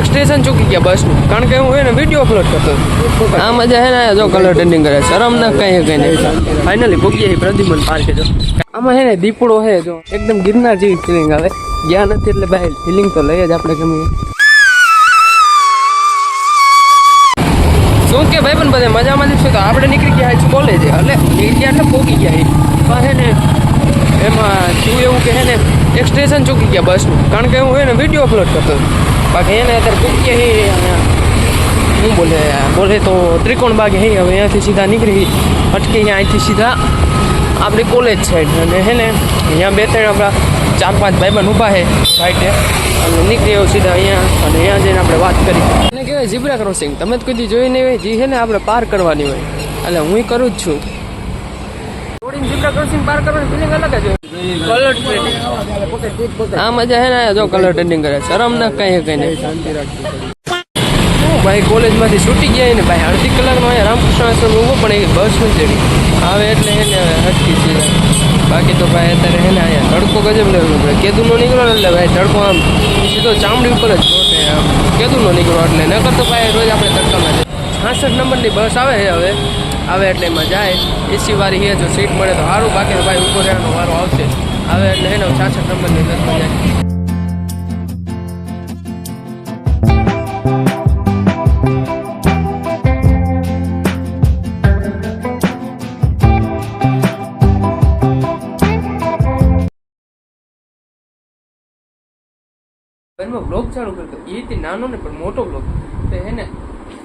એક સ્ટેશન ચૂકી ગયા બસનું, કારણ કે હું એને વિડીયો અપલોડ કરતો હતો. આ મજા હે ને જો કલર ટેન્ડિંગ કરે, શરમ ના કઈ નહીં. ફાઇનલી ભૂગી પ્રદ્યુમન પાર્કે જો. આમાં હે ને દીપડો હે જો, એકદમ ગિરનાર જેવી ફિલિંગ આવે. ગયા નથી એટલે ભાઈ ફિલિંગ તો લઈએ જ આપણે ગમે. શું કે ભાઈ પણ બધા મજામાં જ છે. તો આપણે નીકળી ગયા છે કોલેજ, એટલે નીકળી ગયા એટલે પોગી ગયા. પણ હે ને એમાં શું એવું કે હે ને એક સ્ટેશન ચૂકી ગયા બસનું, કારણ કે હું એને વિડીયો અપલોડ કરતો હતો. બાકી એને અત્યારે પૂકી હું બોલે તો ત્રિકોણ બાગે હે. હવે અહીંયાથી સીધા નીકળી અટકી અહીંથી સીધા આપણી કોલેજ સાઈડ. અને હે ને અહીંયા બે ત્રણ આપણા 4-5 ભાઈબંધ ઊભા છે સાઈડે, અને નીકળી આવ્યો સીધા અહીંયા. અને અહીંયા જઈને આપણે વાત કરી. એને કહેવાય ઝીબ્રા ક્રોસિંગ. તમે જ કોઈ જોઈ નહીં હોય, જે છે ને આપણે પાર કરવાની હોય. એટલે હું કરું જ છું. થોડી ઝીબ્રા ક્રોસિંગ પાર કરવાની ફિલિંગ અલગ જ હોય. કલર ટ્રેડિંગ આ મજા હે ને જો કલર ટ્રેડિંગ કરે, શરમ ના કઈ નહીં. ભાઈ કોલેજમાંથી છૂટી ગયા ને ભાઈ અડધી કલાકનો અહીંયા રામકૃષ્ણ આશ્રમ ઊભો, પણ એ બસ નથી ચડી આવે એટલે એને હટકી છે. બાકી તો ભાઈ અત્યારે હે ને અહીંયા તડકો ગજબ લેવો પડે. કેદુનો નીકળો એટલે ભાઈ તડકો આમ સીધો ચામડી ઉપર જ ચોટે. આમ કેદુનો નીકળો એટલે ન કરતો ભાઈ રોજ આપણે તડકામાં જાય. 66 નંબરની બસ આવે છે હવે, આવે એટલે એમાં જાય. એસી વાળી છે, જો સીટ મળે તો સારું. બાકી તો ભાઈ ઊભો રહેવાનો વારો આવશે. આવે એટલે હે ને 66 નંબરની બસમાં જાય. બ્લોગ ચાલુ કર્યો એથી નાનો ને પણ મોટો બ્લોગ તો હે ને,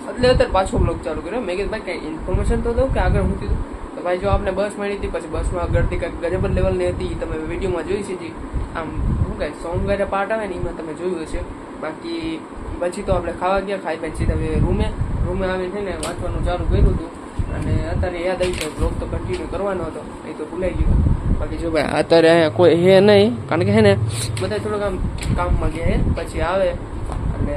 એટલે અત્યારે પાછો બ્લોગ ચાલુ કર્યો. મેં કીધું ભાઈ કંઈ ઇન્ફોર્મેશન તો દઉં કે આગળ હું કીધું તો ભાઈ જો આપણે બસ મળી હતી, પછી બસમાં આગળથી કંઈક ગજબ લેવલની હતી. તમે વિડીયોમાં જોઈ છે. આમ શું કહે સોંગ વાળા પાર્ટ આવે ને એમાં તમે જોયું હશે. બાકી પછી તો આપણે ખાવા ગયા, ખાઈ પછી સીધા રૂમે આવીને ને વાંચવાનું ચાલુ કર્યું હતું. અને અત્યારે યાદ આવી છે બ્લોગ તો કન્ટિન્યુ કરવાનો હતો, એ તો ભૂલાઈ ગયું. બાકી જો ભાઈ અત્યારે અહીંયા કોઈ હે નહીં, કારણ કે હે ને બધા થોડુંક આમ કામમાં ગયા હે. પછી આવે એટલે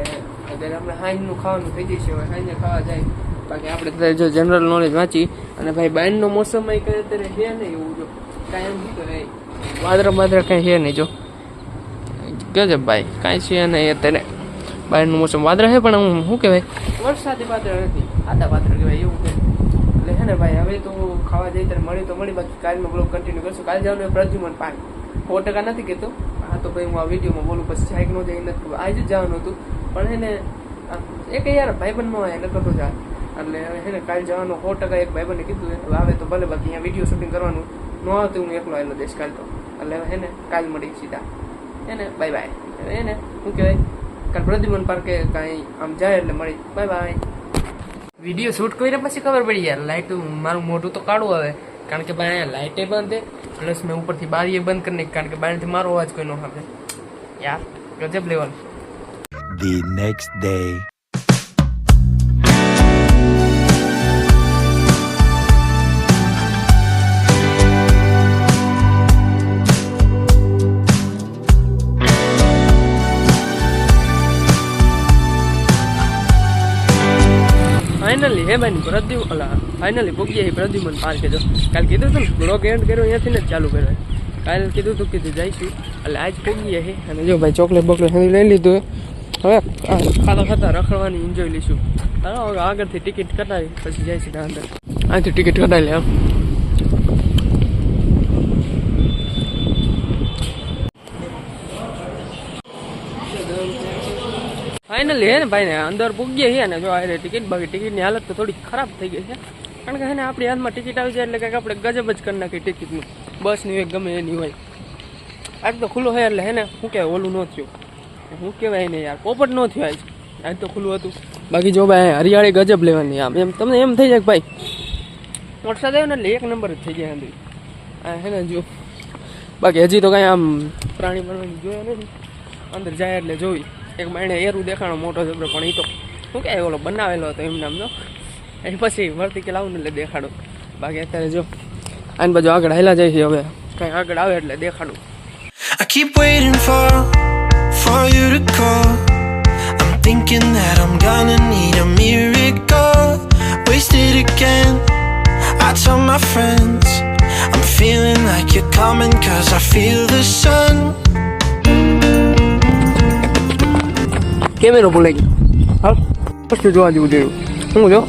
અત્યારે આપણે હાઈનું ખાવાનું થઈ જશે. હવે હાઈને ખાવા જાય. બાકી આપણે અત્યારે જો જનરલ નોલેજ વાંચી. અને ભાઈ બાયનનો મોસમ કંઈ અત્યારે હે નહીં એવું જો કાંઈ એમ તો વાદળા કંઈ હે નહીં. જો ગજબ ભાઈ કાંઈ છે નહીં અત્યારે. બાયનનું મોસમ વાદળા છે, પણ હું શું કહેવાય વરસાદી વાદળ નથી, આદા વાદળ કહેવાય એવું છે. એટલે હે ને ભાઈ હવે તો ખાવા જઈએ ત્યારે મળી તો મળી. બાકી કાલનો બ્લોગ કન્ટિન્યુ કરશું. કાલે જવાનું પ્રદ્યુમન પાર્ક. 100% નથી કહેતો. હા તો ભાઈ હું આ વિડીયોમાં બોલું, પછી જાય કે ન જાય નથી ખબર. આજે જ જવાનું હતું, પણ હે ને એક યાર ભાઈબંધમાં એટલે કરતો જાય. એટલે હે ને કાલે જવાનું 100% એક ભાઈબંધને કીધું આવે તો ભલે. બાકી અહીંયા વિડીયો શૂટિંગ કરવાનું ન આવતું, હું એકલો આવેલો દઈશ કાલ તો. એટલે હે ને કાલ મળી સીધા હે ને બાય બાય. હે ને શું કહેવાય કાલ પ્રદ્યુમન પાર્કે કાંઈ આમ જાય એટલે મળી બાય બાય. વિડીયો શૂટ કર્યા પછી ખબર પડી યાર લાઇટ મારું મોઢું તો કાળું આવે, કારણ કે ભાઈ અહીંયા લાઇટે બંધ છે. પ્લસ મેં ઉપરથી બારીએ બંધ કરી નાખી, કારણ કે બારીથી મારો અવાજ કોઈ ન આવે યાર. ગજબ level. The next day. Finally હે ભાઈ ફાઇનલી ભોગીએ પ્રદ્યુમન પાર્કે. જો કાલે કીધું હતું ને બ્લોગ એન્ડ કર્યો અહીંયાથી ને જ ચાલુ કર્યો. કાલે કીધું હતું કીધું જઈશું, એટલે આજ ભોગીએ હે. અને જો ભાઈ ચોકલેટ બોકલેટ લઈ લીધું. હવે ખાતા રખડવાની એન્જોય લઈશું. હવે આગળથી ટિકિટ કટાવી પછી જાય સીધા અંદર. અહીંથી ટિકિટ કટાવી લે. ફાઇનલી હે ને ભાઈ ને અંદર પૂગીએ છીએ ને જો આ ટિકિટ. બાકી ટિકિટની હાલત તો થોડી ખરાબ થઈ ગઈ છે, કારણ કે હે ને આપણી હાથમાં ટિકિટ આવી જાય એટલે કંઈક આપણે ગજબ જ કરી નાખી ટિકિટનું. બસની હોય ગમે એની હોય. આજ તો ખુલ્લું હોય એટલે હે ને શું કહેવાય ઓલું ન થયું, શું કહેવાય ને યાર પોપટ ન થયું આજ તો ખુલ્લું હતું. બાકી જો ભાઈ હરિયાળી ગજબ લેવાની. આમ એમ તમને એમ થઈ જાય કે ભાઈ વરસાદ આવ્યો ને એટલે એક નંબર જ થઈ જાય અંદર હે ને. જો બાકી હજી તો કાંઈ આમ પ્રાણી બનવાની જોયા નથી. અંદર જાય એટલે જોઈ એક માણે એરું દેખાણો મોટો જબરો, પણ એ તો શું કહે ઓલો બનાવેલો હતો એમને આમ જો. એ પછી વળતી કે લાવું ને એટલે દેખાડું. બાકી અત્યારે જો આની બાજુ આગળ હાલા જાય છે. હવે કાંઈ આગળ આવે એટલે દેખાડું. I keep waiting for you to call. I'm thinking that I'm gonna need a miracle. Wasted again. I tell my friends I'm feeling like you're coming, 'cause I feel the sun. કેમેરો ભૂલાઈ ગયો. હા પછી જોવા જેવું જેવું શું જો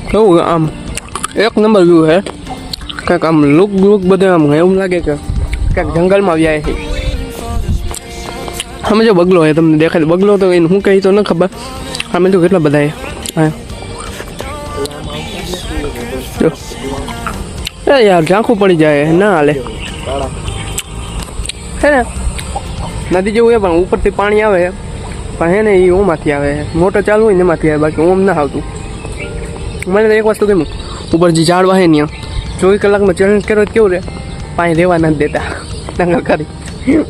કેવું આમ એક નંબર વ્યૂ હે. કંઈક આમ લુક બધું આમ એવું લાગે કે કંઈક જંગલમાં વ્યાય છે. અમે જો બગલો હે તમને દેખાય બગલો તો એને હું કહી તો ન ખબર. અમે તો કેટલા બધા હા જો એ યાર ઝાંખું પડી જાય ના હાલે હે ને નદી જેવું છે પણ ઉપરથી પાણી આવે પણ હે ને એ ઓમાંથી આવે મોટર ચાલુ હોય ને એમાંથી આવે બાકી ઓમ ના આવતું. મને તો એક વસ્તુ ગમ્યું ઉપર જે ઝાડવા હે ત્યાં 24 કલાકમાં ચેલેન્જ કર્યો કેવું રે પાણી રહેવા નથી દેતા દંગલ કરી.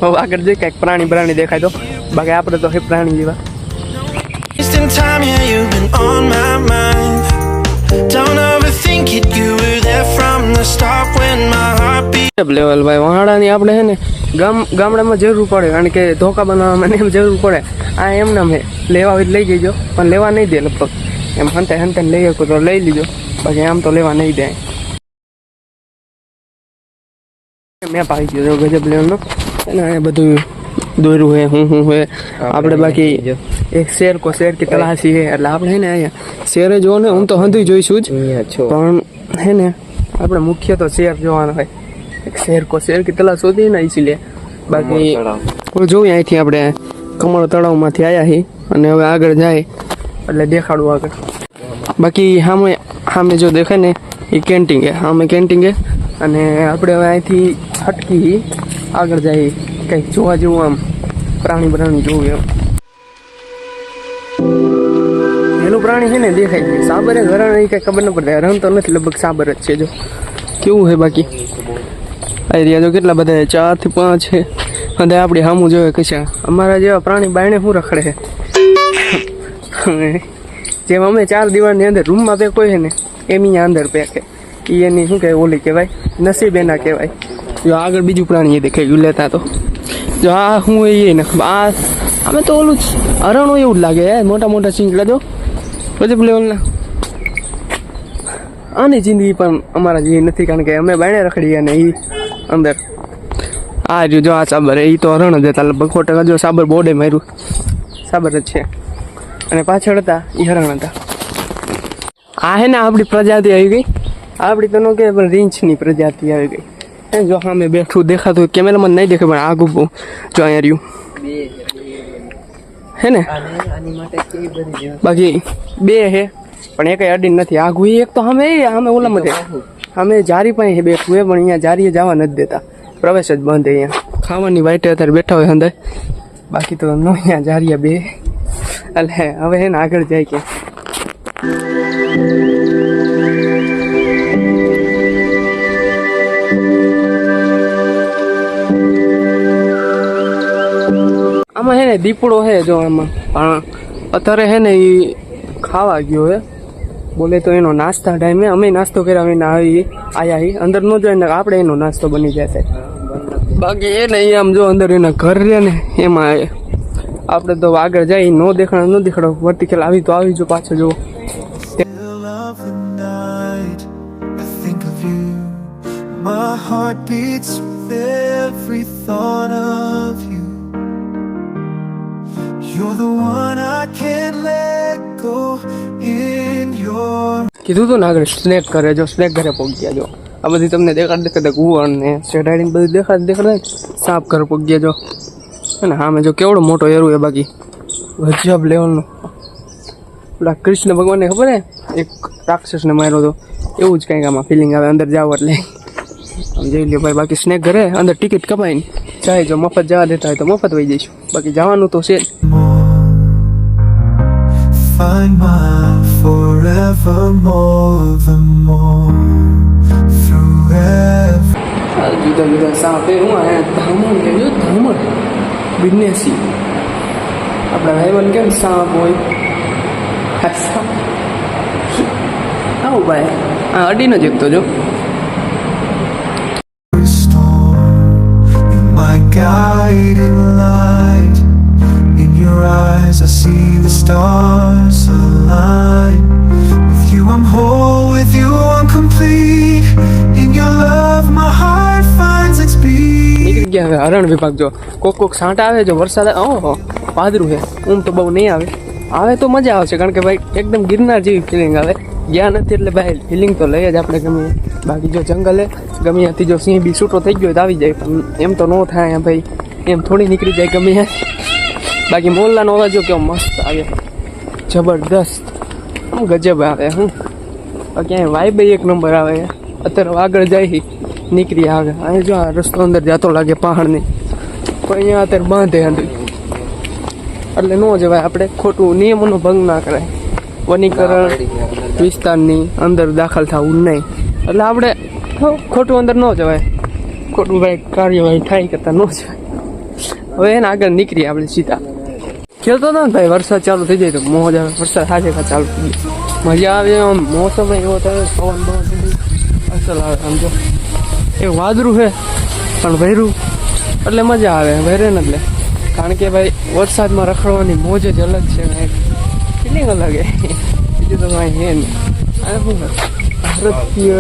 હવે આગળ જઈ કાંઈક પ્રાણી દેખાય તો બાકી આપણે તો હે પ્રાણી જેવા. Wasting time, yeah, you've been on my mind. Don't overthink it, you were there from the start when my heart beat. Level ભાઈ વહાડાની આપણે હે ને ગામડામાં જરૂર પડે કારણ કે ધોકા બનાવવામાં એમ જરૂર પડે. આ એમ નામ હે લેવા હોય લઈ જજો પણ લેવા નહીં દે લગભગ એમ હંતે લઈ શકો તો લઈ લીધો બાકી આમ તો લેવા નહીં દે. મેપ આવી ગયો ગજબ લેવલનો અને આ બધું દોર્યું હે હું હે આપણે બાકી એક શેર કી તલાશી હે એટલે આપણે હે ને અહીંયા શેરે જોવો ને હું તો હંધું જોઈશું જ પણ હે ને આપણે મુખ્ય તો શેર જોવાનો હોય. એક શેર કી તલાશ હોતી ને ઇસીલિए બાકી હવે જોઈએ અહીંથી આપણે કમળ તળાવમાંથી આવ્યા છીએ અને હવે આગળ જાય એટલે દેખાડું આગળ. બાકી સામે જો દેખાય ને એ કેન્ટીન હે સામે કેન્ટીન હે અને આપણે હવે અહીંથી હટકી આગળ જાય કંઈક જોવા જેવું આમ પ્રાણી જોવું એમ. પેલું પ્રાણી છે ને દેખાય છે સાબર હરણ એ કઈ ખબર ન પડે હરણ તો નથી લગભગ સાબર જ છે. જો કેવું છે બાકી આ એરિયા જો કેટલા બધા 4 થી 5 છે અને આપણે સામું જોઈએ કશા અમારા જેવા પ્રાણી બાયણે શું રખડે છે જેમ અમે 4 દિવાળની અંદર રૂમમાં પેક હોય ને એમ અહીંયા અંદર પેક છે એ એની શું કહેવાય ઓલી કહેવાય નસીબ એના કહેવાય. જો આગળ બીજું પ્રાણી એ દેખાય ગયું લેતા તો જો આ શું એ ને આ અમે તો ઓલું હરણ હોય એવું જ લાગે મોટા ચીંકડા જો ગજબ લેવલના. આની જિંદગી પણ અમારા જેવી નથી કારણ કે અમે બાયણે રખડીએ ને એ અંદર આ રહ્યું જો આ સાબર એ તો હરણ જ હતા લગભગ 100% જો સાબર બોર્ડે માર્યું સાબર જ છે અને પાછળ હતા એ હરણ હતા. આ હે ને આપણી પ્રજાતિ આવી ગઈ આપણી તો ન કે પણ રીંછની પ્રજાતિ આવી ગઈ. જો સામે બેઠું દેખાતું કેમેરામાં નહીં દેખાય પણ આગું જો અહીંયા રહ્યું હે ને બાકી બે હે પણ એક અડી નથી આગું એક તો અમે ઓલામાં છે અમે જારી પાસે બેઠું હે પણ અહીંયા જારીએ જવા નથી દેતા પ્રવેશ જ બંધ અહીંયા. ખાવાની વાઈટે અત્યારે બેઠા હોય અંદર બાકી તો ન અહીંયા જારીએ બે એટલે હવે હે ને આગળ જાય કે આમાં હે ને દીપડો હે જો આમાં પણ અત્યારે હે ને એ ખાવા ગયો હે બોલે તો એનો નાસ્તા ટાઈમે અમે નાસ્તો કર્યા વિના આયા હી અંદર ન જોઈએ ને આપણે એનો નાસ્તો બની જશે. બાકી એ ને આમ જો અંદર એના ઘર રહે ને એમાં આપણે તો આગળ જાય ન દેખાડો વર્ટિકલ આવી તો આવી જો પાછો જો My heart beats with every thought of you. You're the one I can't let go in your. કીધું તો ને આગળ સ્નેક કરે જો સ્નેક ઘરે પહોંચ્યા જો આ બધી તમને દેખાડે ગુવર ને સ્ટેડાઈન બધું દેખાડે સાપ ઘરે પહોંચ્યા જો અને હા જો કેવડો મોટો એરું એ બાકી ગજબ લેવલનો. પેલા કૃષ્ણ ભગવાનને ખબર હે એક રાક્ષસને માર્યો હતો એવું જ કંઈક આમાં ફિલિંગ આવે અંદર જાવ એટલે આમ જોઈ લે ભાઈ. બાકી સ્નેક ઘરે અંદર ટિકિટ કપાય ને જાય જો મફત જવા દેતા હોય તો મફત વહી જઈશું બાકી જવાનું તો છે. Find my forevermore, the more through every. જુદા સાપે હું આયા ધામણ લેજો ધામણ બિઝનેસી આપણા ભાઈબંધ કેમ સાપ હોય આવું ભાઈ આ અડીનો જ એકતો જો My guiding light, in your eyes I see the stars align. With you I'm whole, with you I'm complete. In your love my heart finds its beat. નીકળી ગયા હવે હરણ વિભાગ જો કોક સાંટા આવે જો વરસાદ ઓહો પાદરું છે ઊંઘ તો બહુ નહીં આવે આવે તો મજા આવશે, કારણ કે ભાઈ એકદમ ગિરનાર જેવી ફિલિંગ આવે. ગયા નથી એટલે ભાઈ ફિલિંગ તો લઈએ જ આપણે ગમે. બાકી જો જંગલ હે, ગમે ત્યાંથી જો સિંહ બી છૂટો થઈ ગયો તો આવી જાય, પણ એમ તો ન થાય ભાઈ, એમ થોડી નીકળી જાય ગમે ત્યાં. બાકી મોરલાનો અવાજ જો કેવો મસ્ત આવે, જબરદસ્ત, આમ ગજબ આવે. ક્યાંય વાઇબ એક નંબર આવે. અત્યારે આગળ જાય નીકળી આગળ, અહીંયા જો આ રસ્તો અંદર જતો લાગે પહાડની, પણ અહીંયા અત્યારે બાંધે અંદર, એટલે ન જવાય. આપણે ખોટું નિયમોનો ભંગ ના કરાય, વનીકરણ વિસ્તારની અંદર દાખલ થવું નહીં, એટલે આપણે ખોટું અંદર ન જવાય, ખોટું ભાઈ કાર્યવાહી થાય કરતા ન જવાય. હવે એને આગળ નીકળીએ આપણે સીધા. ખેલતો હતો ને ભાઈ, વરસાદ ચાલુ થઈ જાય તો મોજ આવે. વરસાદ હાજે ચાલુ થઈ જાય, મજા આવે. આમ મોસમ એવો થાય, પવન બવન અસલ આવે. સમજો એ વાદરું છે પણ ભૈરું, એટલે મજા આવે. ભૈરે ને એટલે, કારણ કે ભાઈ વરસાદમાં રખડવાની મોજ જ અલગ છે, ફિલિંગ અલગ હે. બીજું તો કાંઈ હે નહીં. આ શું ભારતીય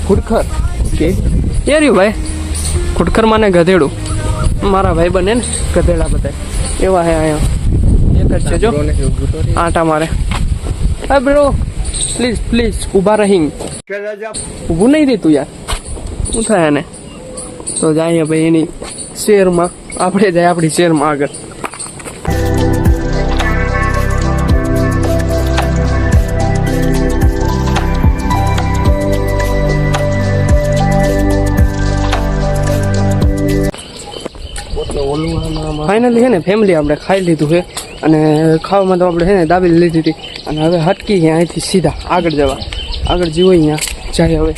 ખુડખર કે એ રહ્યું ભાઈ, ખુડખર માને ગધેડું. મારા ભાઈ બને ને ગધેડા બધા એવા હે અહીંયા. એક જ છે જો આટા મારે. હા બ્રો પ્લીઝ પ્લીઝ ઊભા રહી, ઊભું નહીં રહેતું યાર, શું થાય એને. તો જાય ભાઈ એની શેરમાં, આપણે જાય આપણી શેરમાં આગળ. ફાઇનલી છે ને ફેમિલી આપણે ખાઈ લીધું છે, અને ખાવામાં તો આપણે છે ને દાબેલી લીધી હતી, અને હવે હટકી અહીંથી સીધા આગળ જવા. આગળ જીવો અહીંયા જાય હવે.